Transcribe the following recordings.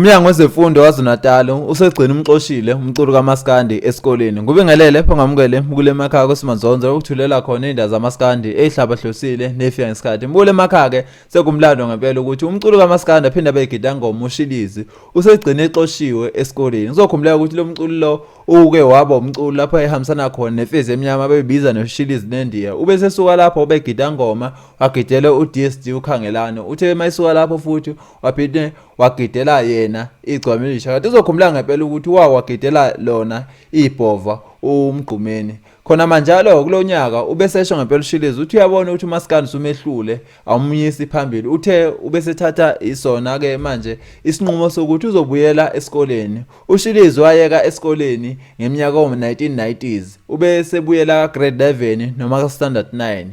Umnyango wezemfundo waZulu-Natal usegcina umxoshile umculo kaMaskandi Eskoleni. Ngubingelele phongamukele kule emakhaya kwesimanzonzo ukuthulela khona indawo zaMaskandi ezihlabahlosile nefika ngesikhathi. Mbule emakhaya ke sekumlando ngempela ukuthi umculo kaMaskandi aphinda begida ngoma ushilizi usegcina exoshiwe esikoleni. Ngizokhumbula ukuthi lo mculo lo uke waba umculo lapha ehambisana khona nefezi emnyama bebiza noshilizi nendiya. Ube sesuka lapho begida ngoma wagidela uDSD ukhangelana. Uthe mayisuka lapho futhi waphinde wagidela yena Igcokama. Kanti uzokhumbula ngempela ukuthi wagidela lona ibhova umgqumeni. Khona manjalo kulonyaka ubesesho ngempela ushilizi uthi uyabona ukuthi uMaskandi sumehlule awumyisi phambili. Uthe ubesethatha isona ke manje isinqumo sokuthi uzobuyela esikoleni. Ushilizi wayeka esikoleni ngeminyaka yo-1990s. Ubesebuyela grade 11 noma standard 9.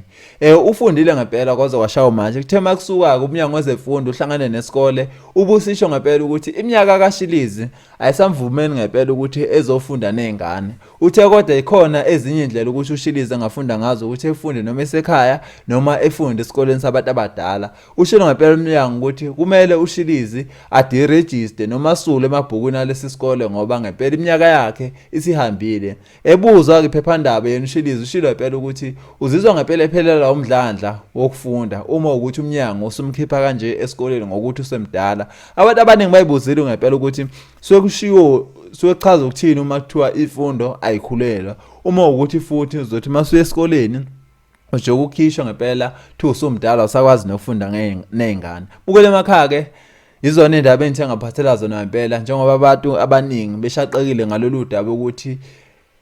Ufundile ngempela kwaze kwashawa manje. Kuthe makusuka kumnyango wezemfundo uhlangane nesikole ubusisho ngempela ukuthi iminyaka kaShilizi ayisamvumeni ngempela ukuthi ezofunda nezingane. Uthe kodwa ikhona ezinye indlela ukuthi uShilizi angafunda ngazo ukuthi efunde noma esekhaya noma efunde esikoleni sabantu abadala. Ushilo ngempela umnyango ukuthi kumele uShilizi adirejiste noma asule emabhukwini alesi sikole ngoba ngempela iminyaka yakhe isihambile. Ebuzwa ke iphephandaba yena uShilizi ushilo ngempela ukuthi uzizwa ngempela ephelela umdlandla wokufunda uma ukuthi umnyango usumkhipha kanje esikoleni ngokuthi usemdala. Abantu abaningi bayibuzile ngempela ukuthi sokushiwo sochaza ukuthini uma kuthiwa imfundo ayikhulelwa. Uma ukuthi futhi uzothi masuye esikoleni nje ukukhishwa ngempela thi usumdala usakwazi nokufunda nezingane. Bukele emakhaya ke izona indaba engithe ngaphathela zona ngempela njengoba abantu abaningi beshaqekile ngalolu daba ukuthi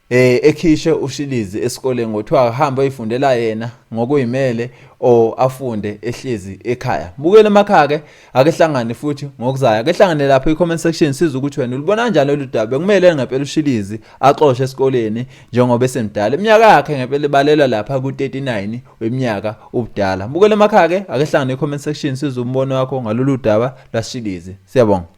ekhishe uShilizi esikoleni ngothiwa ahamba ayifundela yena ngokuyimele o afunde ehlezi ekhaya. Bukele emakhaya ke akehlangane futhi ngokuzayo akehlangane lapha e-comment section siza ukuthi wena ulibona kanjani lolu daba. Kumele ngempela uShilizi axoxe esikoleni njengoba esemdala. Iminyaka yakhe ngempela ibalela lapha ku-39 weminyaka ubudala. Bukele emakhaya ke akehlangane e-comment section siza umbono wakho ngalolu daba laShilizi. Siyabonga.